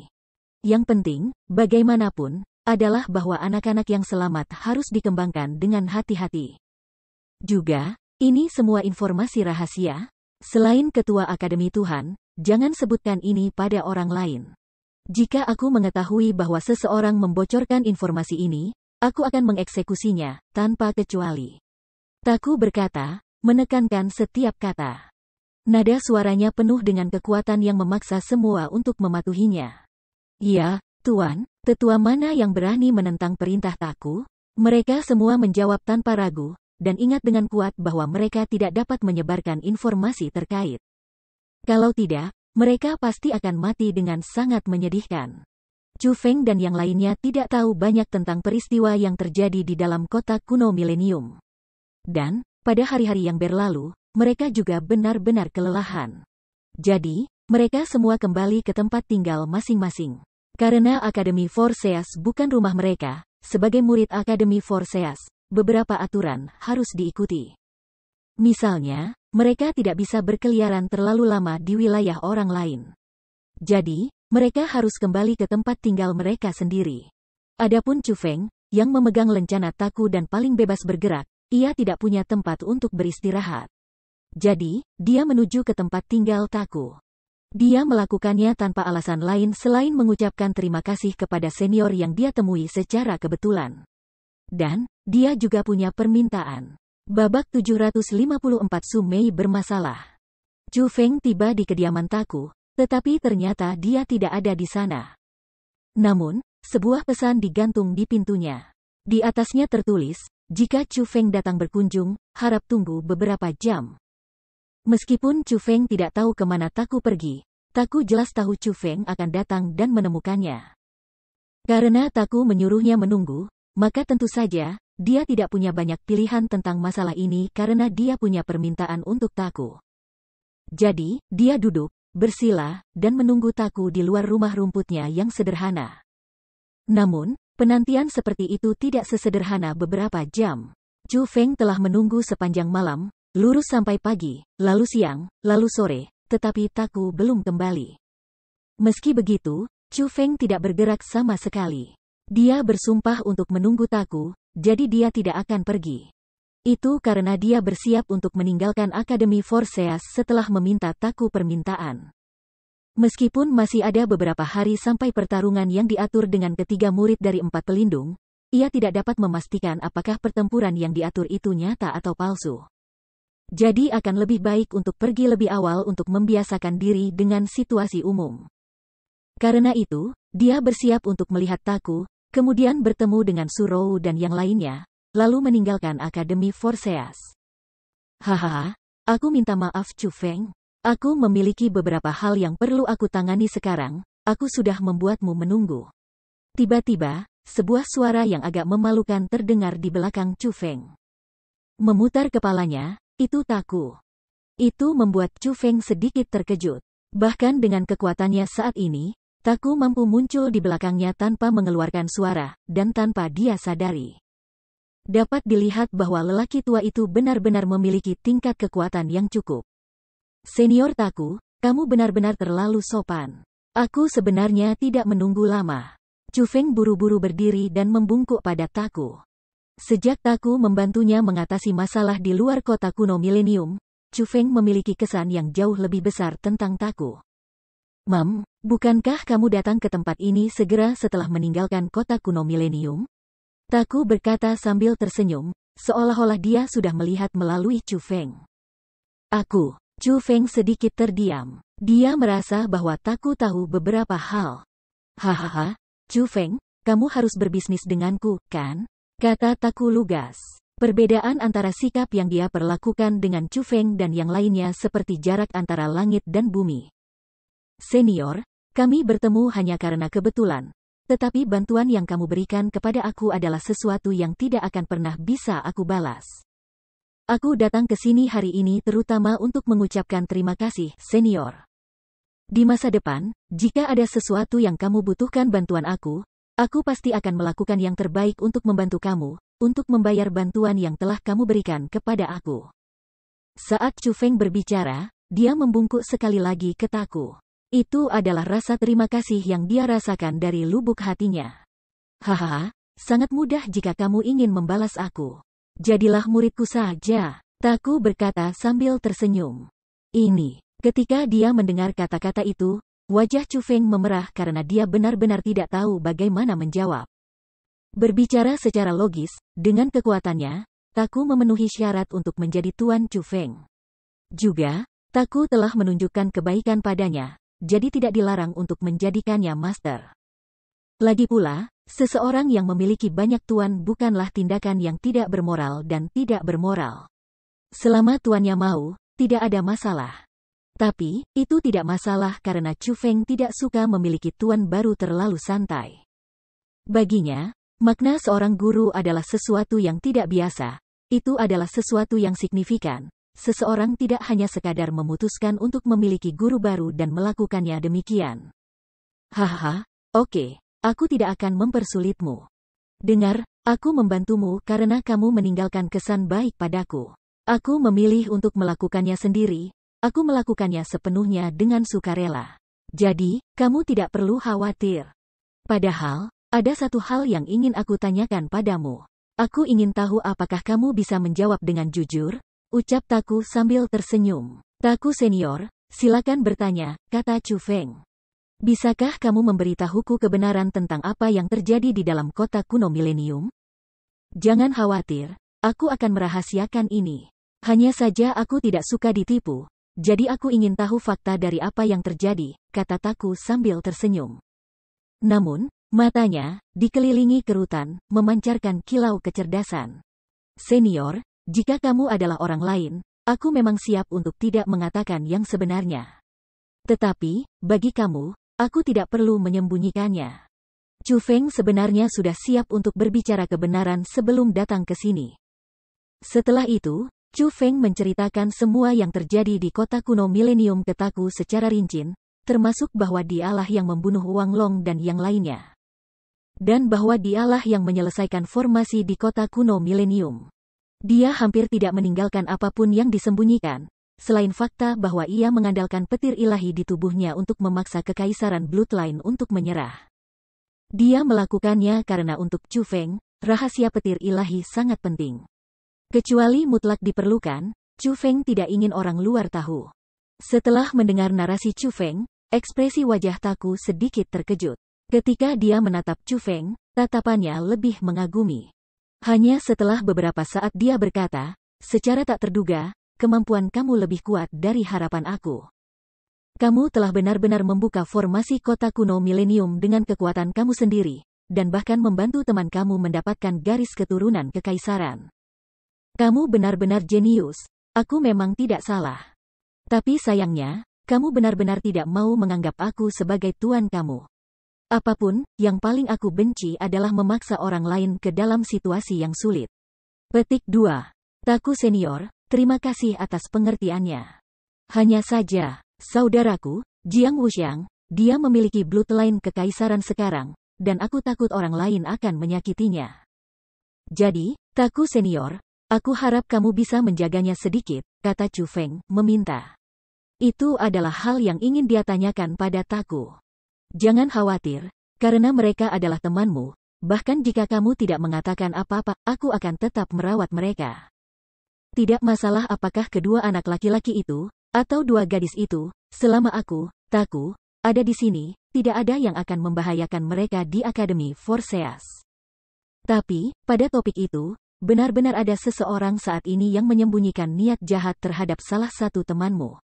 Yang penting, bagaimanapun, adalah bahwa anak-anak yang selamat harus dikembangkan dengan hati-hati. Juga, ini semua informasi rahasia. Selain Ketua Akademi Tuhan, jangan sebutkan ini pada orang lain. Jika aku mengetahui bahwa seseorang membocorkan informasi ini, aku akan mengeksekusinya, tanpa kecuali. Taku berkata, menekankan setiap kata. Nada suaranya penuh dengan kekuatan yang memaksa semua untuk mematuhinya. Ya, Tuan, tetua mana yang berani menentang perintah Taku? Mereka semua menjawab tanpa ragu, dan ingat dengan kuat bahwa mereka tidak dapat menyebarkan informasi terkait. Kalau tidak, mereka pasti akan mati dengan sangat menyedihkan. Chu Feng dan yang lainnya tidak tahu banyak tentang peristiwa yang terjadi di dalam kota kuno milenium. Dan, pada hari-hari yang berlalu, mereka juga benar-benar kelelahan. Jadi, mereka semua kembali ke tempat tinggal masing-masing. Karena Akademi Forces bukan rumah mereka, sebagai murid Akademi Forces, beberapa aturan harus diikuti. Misalnya, mereka tidak bisa berkeliaran terlalu lama di wilayah orang lain. Jadi, mereka harus kembali ke tempat tinggal mereka sendiri. Adapun Chu Feng, yang memegang lencana Taku dan paling bebas bergerak, ia tidak punya tempat untuk beristirahat. Jadi, dia menuju ke tempat tinggal Taku. Dia melakukannya tanpa alasan lain selain mengucapkan terima kasih kepada senior yang dia temui secara kebetulan. Dan, dia juga punya permintaan. Babak 754 Su Mei bermasalah. Chu Feng tiba di kediaman Taku, Tetapi ternyata dia tidak ada di sana. Namun, sebuah pesan digantung di pintunya. Di atasnya tertulis, jika Chu Feng datang berkunjung, harap tunggu beberapa jam. Meskipun Chu Feng tidak tahu kemana Taku pergi, Taku jelas tahu Chu Feng akan datang dan menemukannya. Karena Taku menyuruhnya menunggu, maka tentu saja, dia tidak punya banyak pilihan tentang masalah ini karena dia punya permintaan untuk Taku. Jadi, dia duduk, bersila, dan menunggu Taku di luar rumah rumputnya yang sederhana. Namun, penantian seperti itu tidak sesederhana beberapa jam. Chu Feng telah menunggu sepanjang malam, lurus sampai pagi, lalu siang, lalu sore, tetapi Taku belum kembali. Meski begitu, Chu Feng tidak bergerak sama sekali. Dia bersumpah untuk menunggu Taku, jadi dia tidak akan pergi. Itu karena dia bersiap untuk meninggalkan Akademi Forseas setelah meminta Taku permintaan. Meskipun masih ada beberapa hari sampai pertarungan yang diatur dengan ketiga murid dari 4 pelindung, ia tidak dapat memastikan apakah pertempuran yang diatur itu nyata atau palsu. Jadi akan lebih baik untuk pergi lebih awal untuk membiasakan diri dengan situasi umum. Karena itu, dia bersiap untuk melihat Taku, kemudian bertemu dengan Surou dan yang lainnya, lalu meninggalkan Akademi Forseas. Hahaha, aku minta maaf Chu Feng. Aku memiliki beberapa hal yang perlu aku tangani sekarang, aku sudah membuatmu menunggu. Tiba-tiba, sebuah suara yang agak memalukan terdengar di belakang Chu Feng. Memutar kepalanya, itu Taku. Itu membuat Chu Feng sedikit terkejut. Bahkan dengan kekuatannya saat ini, Taku mampu muncul di belakangnya tanpa mengeluarkan suara, dan tanpa dia sadari. Dapat dilihat bahwa lelaki tua itu benar-benar memiliki tingkat kekuatan yang cukup. Senior Taku, kamu benar-benar terlalu sopan. Aku sebenarnya tidak menunggu lama. Chu Feng buru-buru berdiri dan membungkuk pada Taku. Sejak Taku membantunya mengatasi masalah di luar kota kuno milenium, Chu Feng memiliki kesan yang jauh lebih besar tentang Taku. Bukankah kamu datang ke tempat ini segera setelah meninggalkan kota kuno milenium? Taku berkata sambil tersenyum, seolah-olah dia sudah melihat melalui Chu Feng. Chu Feng sedikit terdiam. Dia merasa bahwa Taku tahu beberapa hal. Hahaha, Chu Feng, kamu harus berbisnis denganku, kan? Kata Taku lugas. Perbedaan antara sikap yang dia perlakukan dengan Chu Feng dan yang lainnya seperti jarak antara langit dan bumi. Senior, kami bertemu hanya karena kebetulan. Tetapi bantuan yang kamu berikan kepada aku adalah sesuatu yang tidak akan pernah bisa aku balas. Aku datang ke sini hari ini terutama untuk mengucapkan terima kasih, senior. Di masa depan, jika ada sesuatu yang kamu butuhkan bantuan aku pasti akan melakukan yang terbaik untuk membantu kamu, untuk membayar bantuan yang telah kamu berikan kepada aku. Saat Chu Feng berbicara, dia membungkuk sekali lagi ke Taku. Itu adalah rasa terima kasih yang dia rasakan dari lubuk hatinya. Hahaha, sangat mudah jika kamu ingin membalas aku. Jadilah muridku saja, Taku berkata sambil tersenyum. Ketika dia mendengar kata-kata itu, wajah Chu Feng memerah karena dia benar-benar tidak tahu bagaimana menjawab. Berbicara secara logis, dengan kekuatannya, Taku memenuhi syarat untuk menjadi tuan Chu Feng. Juga, Taku telah menunjukkan kebaikan padanya, jadi tidak dilarang untuk menjadikannya master. Lagi pula, seseorang yang memiliki banyak tuan bukanlah tindakan yang tidak bermoral dan tidak bermoral. Selama tuannya mau, tidak ada masalah. Tapi, itu tidak masalah karena Chu Feng tidak suka memiliki tuan baru terlalu santai. Baginya, makna seorang guru adalah sesuatu yang tidak biasa, itu adalah sesuatu yang signifikan. Seseorang tidak hanya sekadar memutuskan untuk memiliki guru baru dan melakukannya demikian. Hahaha, oke, aku tidak akan mempersulitmu. Dengar, aku membantumu karena kamu meninggalkan kesan baik padaku. Aku memilih untuk melakukannya sendiri, aku melakukannya sepenuhnya dengan sukarela. Jadi, kamu tidak perlu khawatir. Padahal, ada satu hal yang ingin aku tanyakan padamu. Aku ingin tahu apakah kamu bisa menjawab dengan jujur? Ucap Taku sambil tersenyum. Taku senior, silakan bertanya, kata Chu Feng. Bisakah kamu memberitahuku kebenaran tentang apa yang terjadi di dalam kota kuno milenium? Jangan khawatir, aku akan merahasiakan ini. Hanya saja aku tidak suka ditipu, jadi aku ingin tahu fakta dari apa yang terjadi, kata Taku sambil tersenyum. Namun, matanya, dikelilingi kerutan, memancarkan kilau kecerdasan. Senior, jika kamu adalah orang lain, aku memang siap untuk tidak mengatakan yang sebenarnya. Tetapi, bagi kamu, aku tidak perlu menyembunyikannya. Chu Feng sebenarnya sudah siap untuk berbicara kebenaran sebelum datang ke sini. Setelah itu, Chu Feng menceritakan semua yang terjadi di kota kuno Milenium ke Taku secara rinci, termasuk bahwa dialah yang membunuh Wang Long dan yang lainnya. Dan bahwa dialah yang menyelesaikan formasi di kota kuno Milenium. Dia hampir tidak meninggalkan apapun yang disembunyikan, selain fakta bahwa ia mengandalkan petir ilahi di tubuhnya untuk memaksa kekaisaran Bloodline untuk menyerah. Dia melakukannya karena untuk Chu Feng, rahasia petir ilahi sangat penting. Kecuali mutlak diperlukan, Chu Feng tidak ingin orang luar tahu. Setelah mendengar narasi Chu Feng, ekspresi wajah Taku sedikit terkejut. Ketika dia menatap Chu Feng, tatapannya lebih mengagumi. Hanya setelah beberapa saat dia berkata, secara tak terduga, kemampuan kamu lebih kuat dari harapan aku. Kamu telah benar-benar membuka formasi kota kuno Milenium dengan kekuatan kamu sendiri, dan bahkan membantu teman kamu mendapatkan garis keturunan kekaisaran. Kamu benar-benar jenius, aku memang tidak salah. Tapi sayangnya, kamu benar-benar tidak mau menganggap aku sebagai tuan kamu. Apapun, yang paling aku benci adalah memaksa orang lain ke dalam situasi yang sulit. Petik 2. Taku senior, terima kasih atas pengertiannya. Hanya saja, saudaraku, Jiang Wuxiang, dia memiliki bloodline kekaisaran sekarang, dan aku takut orang lain akan menyakitinya. Jadi, Taku senior, aku harap kamu bisa menjaganya sedikit, kata Chu Feng, meminta. Itu adalah hal yang ingin dia tanyakan pada Taku. Jangan khawatir, karena mereka adalah temanmu, bahkan jika kamu tidak mengatakan apa-apa, aku akan tetap merawat mereka. Tidak masalah apakah kedua anak laki-laki itu, atau dua gadis itu, selama aku, Taku, ada di sini, tidak ada yang akan membahayakan mereka di Akademi Forseas. Tapi, pada topik itu, benar-benar ada seseorang saat ini yang menyembunyikan niat jahat terhadap salah satu temanmu.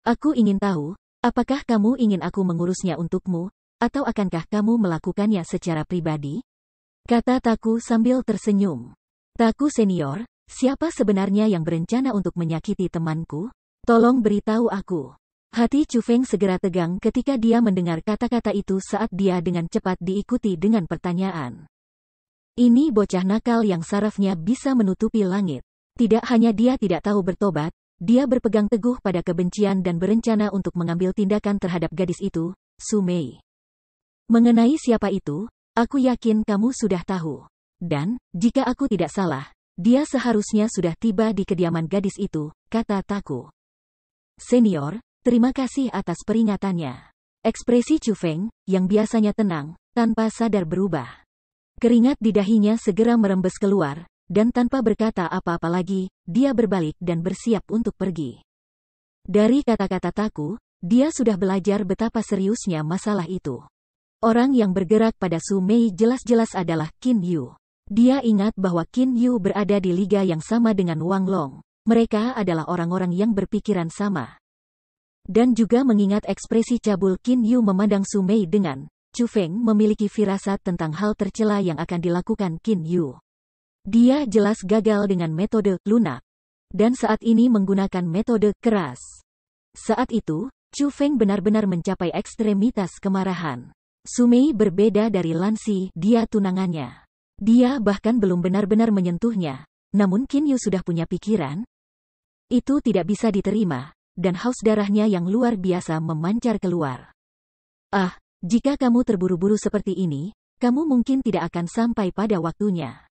Aku ingin tahu, apakah kamu ingin aku mengurusnya untukmu, atau akankah kamu melakukannya secara pribadi? Kata Taku sambil tersenyum. Taku senior, siapa sebenarnya yang berencana untuk menyakiti temanku? Tolong beritahu aku. Hati Chu Feng segera tegang ketika dia mendengar kata-kata itu saat dia dengan cepat diikuti dengan pertanyaan. Ini bocah nakal yang sarafnya bisa menutupi langit. Tidak hanya dia tidak tahu bertobat, dia berpegang teguh pada kebencian dan berencana untuk mengambil tindakan terhadap gadis itu, Su Mei. Mengenai siapa itu, aku yakin kamu sudah tahu. Dan, jika aku tidak salah, dia seharusnya sudah tiba di kediaman gadis itu, kata Taku. Senior, terima kasih atas peringatannya. Ekspresi Chu Feng, yang biasanya tenang, tanpa sadar berubah. Keringat di dahinya segera merembes keluar, dan tanpa berkata apa-apa lagi, dia berbalik dan bersiap untuk pergi. Dari kata-kata Taku, dia sudah belajar betapa seriusnya masalah itu. Orang yang bergerak pada Su Mei jelas-jelas adalah Qin Yu. Dia ingat bahwa Qin Yu berada di liga yang sama dengan Wang Long. Mereka adalah orang-orang yang berpikiran sama. Dan juga mengingat ekspresi cabul Qin Yu memandang Su Mei dengan, Chu Feng memiliki firasat tentang hal tercela yang akan dilakukan Qin Yu. Dia jelas gagal dengan metode lunak. Dan saat ini menggunakan metode keras. Saat itu, Chu Feng benar-benar mencapai ekstremitas kemarahan. Su Mei berbeda dari Lansi, dia tunangannya. Dia bahkan belum benar-benar menyentuhnya. Namun Qin Yu sudah punya pikiran. Itu tidak bisa diterima, dan haus darahnya yang luar biasa memancar keluar. Ah, jika kamu terburu-buru seperti ini, kamu mungkin tidak akan sampai pada waktunya.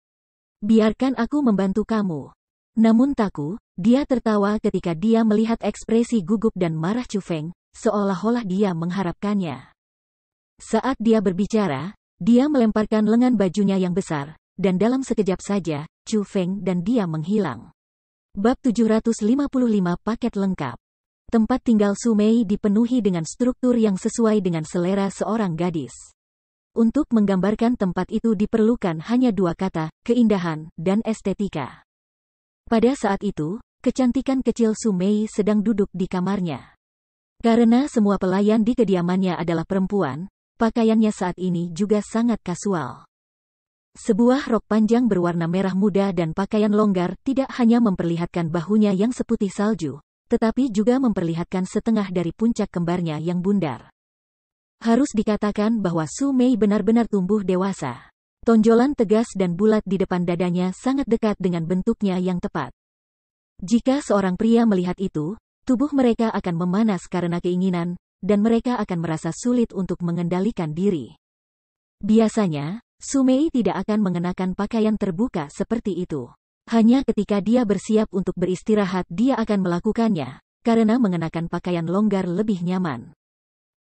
Biarkan aku membantu kamu. Namun Taku, dia tertawa ketika dia melihat ekspresi gugup dan marah Chu Feng, seolah-olah dia mengharapkannya. Saat dia berbicara, dia melemparkan lengan bajunya yang besar, dan dalam sekejap saja, Chu Feng dan dia menghilang. Bab 755 paket lengkap. Tempat tinggal Su Mei dipenuhi dengan struktur yang sesuai dengan selera seorang gadis. Untuk menggambarkan tempat itu diperlukan hanya dua kata, keindahan dan estetika. Pada saat itu, kecantikan kecil Su Mei sedang duduk di kamarnya. Karena semua pelayan di kediamannya adalah perempuan, pakaiannya saat ini juga sangat kasual. Sebuah rok panjang berwarna merah muda dan pakaian longgar tidak hanya memperlihatkan bahunya yang seputih salju, tetapi juga memperlihatkan setengah dari puncak kembarnya yang bundar. Harus dikatakan bahwa Su Mei benar-benar tumbuh dewasa. Tonjolan tegas dan bulat di depan dadanya sangat dekat dengan bentuknya yang tepat. Jika seorang pria melihat itu, tubuh mereka akan memanas karena keinginan, dan mereka akan merasa sulit untuk mengendalikan diri. Biasanya, Su Mei tidak akan mengenakan pakaian terbuka seperti itu. Hanya ketika dia bersiap untuk beristirahat dia akan melakukannya, karena mengenakan pakaian longgar lebih nyaman.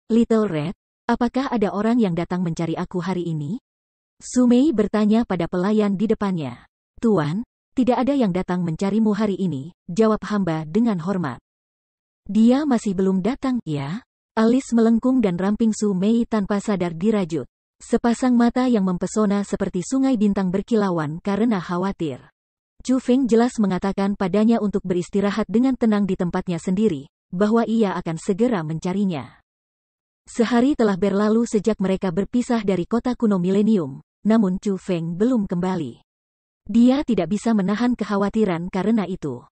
Little Red, apakah ada orang yang datang mencari aku hari ini? Su Mei bertanya pada pelayan di depannya. Tuan, tidak ada yang datang mencarimu hari ini, jawab hamba dengan hormat. Dia masih belum datang, ya? Alis melengkung dan ramping Su Mei tanpa sadar dirajut. Sepasang mata yang mempesona seperti sungai bintang berkilauan karena khawatir. Chu Feng jelas mengatakan padanya untuk beristirahat dengan tenang di tempatnya sendiri, bahwa ia akan segera mencarinya. Sehari telah berlalu sejak mereka berpisah dari kota kuno milenium, namun Chu Feng belum kembali. Dia tidak bisa menahan kekhawatiran karena itu.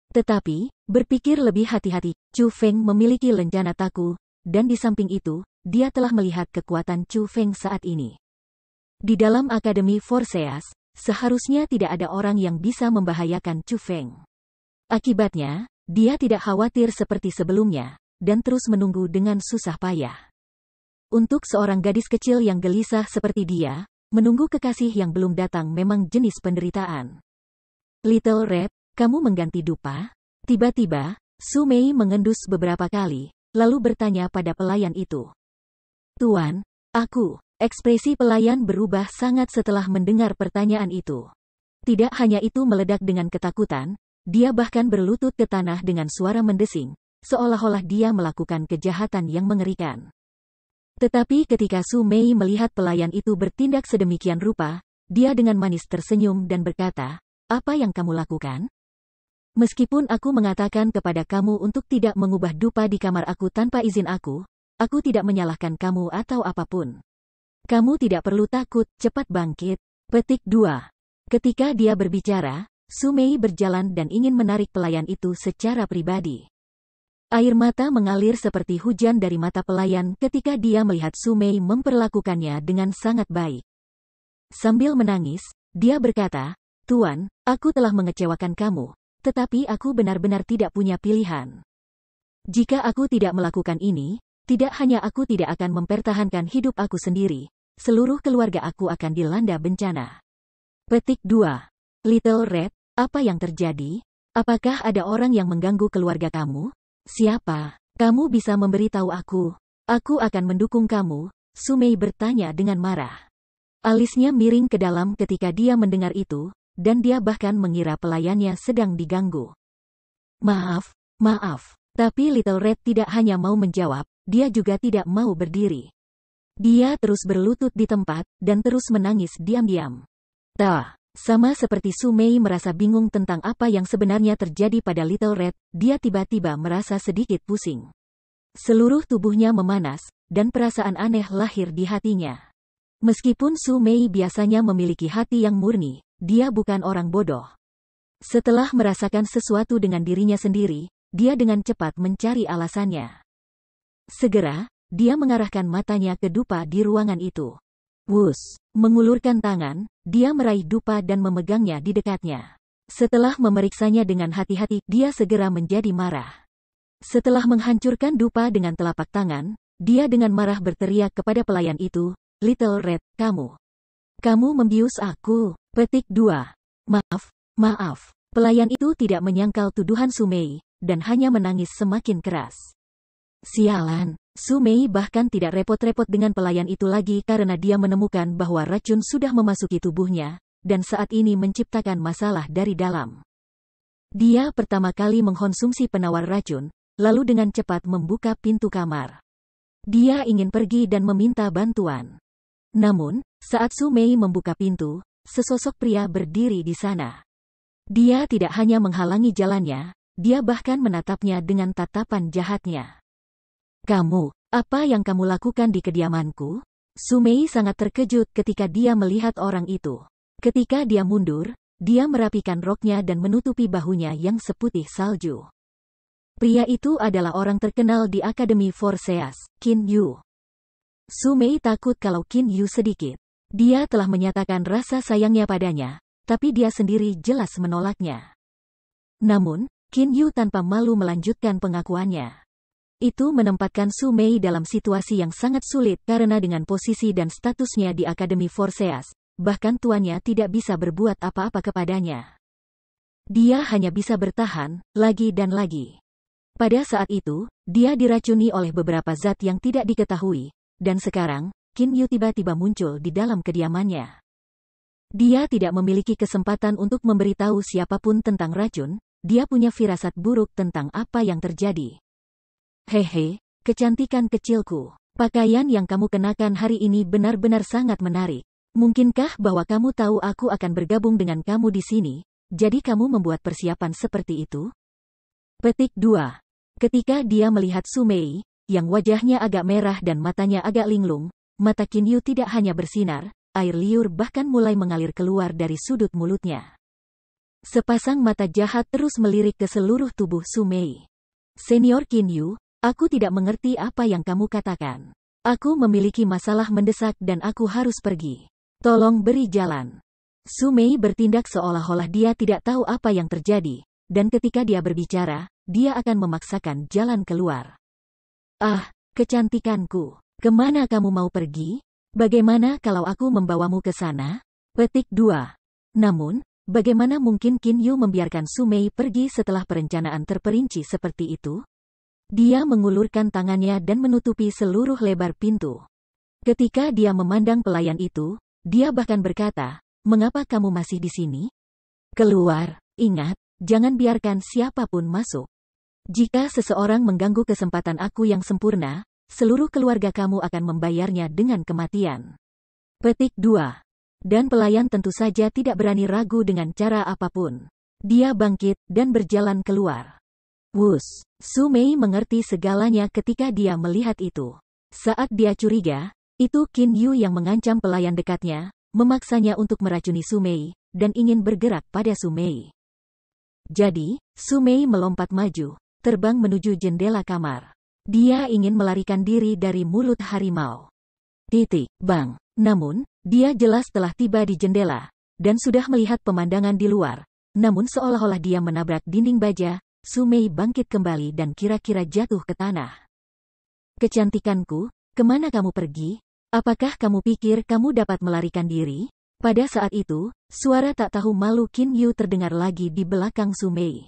Tetapi, berpikir lebih hati-hati, Chu Feng memiliki lencana taku, dan di samping itu, dia telah melihat kekuatan Chu Feng saat ini. Di dalam Akademi Forseas, seharusnya tidak ada orang yang bisa membahayakan Chu Feng. Akibatnya, dia tidak khawatir seperti sebelumnya, dan terus menunggu dengan susah payah. Untuk seorang gadis kecil yang gelisah seperti dia, menunggu kekasih yang belum datang memang jenis penderitaan. Little Red, kamu mengganti dupa? Tiba-tiba, Su Mei mengendus beberapa kali, lalu bertanya pada pelayan itu. Tuan, aku. Ekspresi pelayan berubah sangat setelah mendengar pertanyaan itu. Tidak hanya itu meledak dengan ketakutan, dia bahkan berlutut ke tanah dengan suara mendesing, seolah-olah dia melakukan kejahatan yang mengerikan. Tetapi ketika Su Mei melihat pelayan itu bertindak sedemikian rupa, dia dengan manis tersenyum dan berkata, apa yang kamu lakukan? Meskipun aku mengatakan kepada kamu untuk tidak mengubah dupa di kamar aku tanpa izin aku tidak menyalahkan kamu atau apapun. Kamu tidak perlu takut, cepat bangkit. Petik 2. Ketika dia berbicara, Su Mei berjalan dan ingin menarik pelayan itu secara pribadi. Air mata mengalir seperti hujan dari mata pelayan ketika dia melihat Su Mei memperlakukannya dengan sangat baik. Sambil menangis, dia berkata, Tuan, aku telah mengecewakan kamu, tetapi aku benar-benar tidak punya pilihan. Jika aku tidak melakukan ini, tidak hanya aku tidak akan mempertahankan hidup aku sendiri, seluruh keluarga aku akan dilanda bencana. Petik 2. Little Red, apa yang terjadi? Apakah ada orang yang mengganggu keluarga kamu? Siapa? Kamu bisa memberitahu aku. Aku akan mendukung kamu, Su Mei bertanya dengan marah. Alisnya miring ke dalam ketika dia mendengar itu, dan dia bahkan mengira pelayannya sedang diganggu. Maaf, tapi Little Red tidak hanya mau menjawab, dia juga tidak mau berdiri. Dia terus berlutut di tempat, dan terus menangis diam-diam. Sama seperti Su Mei merasa bingung tentang apa yang sebenarnya terjadi pada Little Red, dia tiba-tiba merasa sedikit pusing. Seluruh tubuhnya memanas, dan perasaan aneh lahir di hatinya. Meskipun Su Mei biasanya memiliki hati yang murni, dia bukan orang bodoh. Setelah merasakan sesuatu dengan dirinya sendiri, dia dengan cepat mencari alasannya. Segera, dia mengarahkan matanya ke dupa di ruangan itu. Wus, mengulurkan tangan, dia meraih dupa dan memegangnya di dekatnya. Setelah memeriksanya dengan hati-hati, dia segera menjadi marah. Setelah menghancurkan dupa dengan telapak tangan, dia dengan marah berteriak kepada pelayan itu, Little Red, kamu membius aku. Petik 2. Maaf. Pelayan itu tidak menyangkal tuduhan Su Mei, dan hanya menangis semakin keras. Sialan, Su Mei bahkan tidak repot-repot dengan pelayan itu lagi karena dia menemukan bahwa racun sudah memasuki tubuhnya, dan saat ini menciptakan masalah dari dalam. Dia pertama kali mengkonsumsi penawar racun, lalu dengan cepat membuka pintu kamar. Dia ingin pergi dan meminta bantuan. Namun, saat Su Mei membuka pintu, sesosok pria berdiri di sana. Dia tidak hanya menghalangi jalannya, dia bahkan menatapnya dengan tatapan jahatnya. Kamu, apa yang kamu lakukan di kediamanku? Sumei sangat terkejut ketika dia melihat orang itu. Ketika dia mundur, dia merapikan roknya dan menutupi bahunya yang seputih salju. Pria itu adalah orang terkenal di Akademi Forseas, Qin Yu. Sumei takut kalau Qin Yu sedikit. Dia telah menyatakan rasa sayangnya padanya, tapi dia sendiri jelas menolaknya. Namun, Qin Yu tanpa malu melanjutkan pengakuannya. Itu menempatkan Sumei dalam situasi yang sangat sulit karena dengan posisi dan statusnya di Akademi Forseas, bahkan tuannya tidak bisa berbuat apa-apa kepadanya. Dia hanya bisa bertahan, lagi dan lagi. Pada saat itu, dia diracuni oleh beberapa zat yang tidak diketahui, dan sekarang, Qin Yu tiba-tiba muncul di dalam kediamannya. Dia tidak memiliki kesempatan untuk memberitahu siapapun tentang racun, dia punya firasat buruk tentang apa yang terjadi. Hehe, kecantikan kecilku. Pakaian yang kamu kenakan hari ini benar-benar sangat menarik. Mungkinkah bahwa kamu tahu aku akan bergabung dengan kamu di sini, jadi kamu membuat persiapan seperti itu? Petik 2. Ketika dia melihat Sumei, yang wajahnya agak merah dan matanya agak linglung, mata Qin Yu tidak hanya bersinar, air liur bahkan mulai mengalir keluar dari sudut mulutnya. Sepasang mata jahat terus melirik ke seluruh tubuh Sumei. Senior Qin Yu, aku tidak mengerti apa yang kamu katakan. Aku memiliki masalah mendesak dan aku harus pergi. Tolong beri jalan. Sumei bertindak seolah-olah dia tidak tahu apa yang terjadi, dan ketika dia berbicara, dia akan memaksakan jalan keluar. Ah, kecantikanku. Kemana kamu mau pergi? Bagaimana kalau aku membawamu ke sana? Petik 2. Namun, bagaimana mungkin Qin Yu membiarkan Sumei pergi setelah perencanaan terperinci seperti itu? Dia mengulurkan tangannya dan menutupi seluruh lebar pintu. Ketika dia memandang pelayan itu, dia bahkan berkata, "Mengapa kamu masih di sini? Keluar, ingat, jangan biarkan siapapun masuk. Jika seseorang mengganggu kesempatan aku yang sempurna, seluruh keluarga kamu akan membayarnya dengan kematian." Petik 2. Dan pelayan tentu saja tidak berani ragu dengan cara apapun. Dia bangkit dan berjalan keluar. Wus, Sumei mengerti segalanya ketika dia melihat itu. Saat dia curiga, itu Qin Yu yang mengancam pelayan dekatnya, memaksanya untuk meracuni Sumei, dan ingin bergerak pada Sumei. Jadi, Sumei melompat maju, terbang menuju jendela kamar. Dia ingin melarikan diri dari mulut harimau. Bang. Namun, dia jelas telah tiba di jendela, dan sudah melihat pemandangan di luar. Namun seolah-olah dia menabrak dinding baja, Sumei bangkit kembali dan kira-kira jatuh ke tanah. Kecantikanku, kemana kamu pergi? Apakah kamu pikir kamu dapat melarikan diri? Pada saat itu, suara tak tahu malu Qin Yu terdengar lagi di belakang Sumei.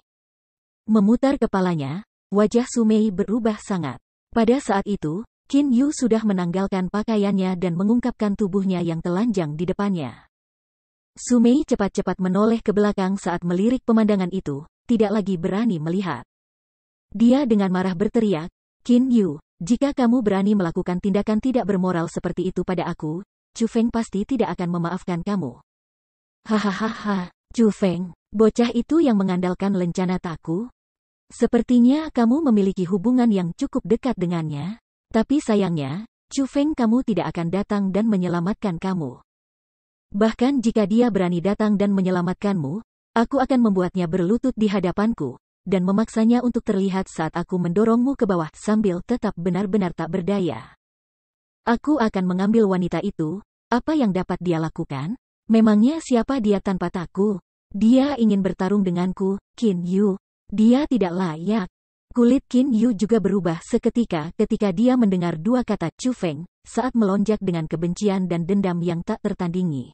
Memutar kepalanya, wajah Sumei berubah sangat. Pada saat itu, Qin Yu sudah menanggalkan pakaiannya dan mengungkapkan tubuhnya yang telanjang di depannya. Sumei cepat-cepat menoleh ke belakang saat melirik pemandangan itu, tidak lagi berani melihat. Dia dengan marah berteriak, "Qin Yu, jika kamu berani melakukan tindakan tidak bermoral seperti itu pada aku, Chu Feng pasti tidak akan memaafkan kamu." Hahaha, Chu Feng, bocah itu yang mengandalkan lencana taku? Sepertinya kamu memiliki hubungan yang cukup dekat dengannya. Tapi sayangnya, Chu Feng kamu tidak akan datang dan menyelamatkan kamu. Bahkan jika dia berani datang dan menyelamatkanmu, aku akan membuatnya berlutut di hadapanku, dan memaksanya untuk terlihat saat aku mendorongmu ke bawah sambil tetap benar-benar tak berdaya. Aku akan mengambil wanita itu, apa yang dapat dia lakukan? Memangnya siapa dia tanpa taku? Dia ingin bertarung denganku, Qin Yu. Dia tidak layak. Kulit Qin Yu juga berubah seketika ketika dia mendengar dua kata Chu Feng, saat melonjak dengan kebencian dan dendam yang tak tertandingi.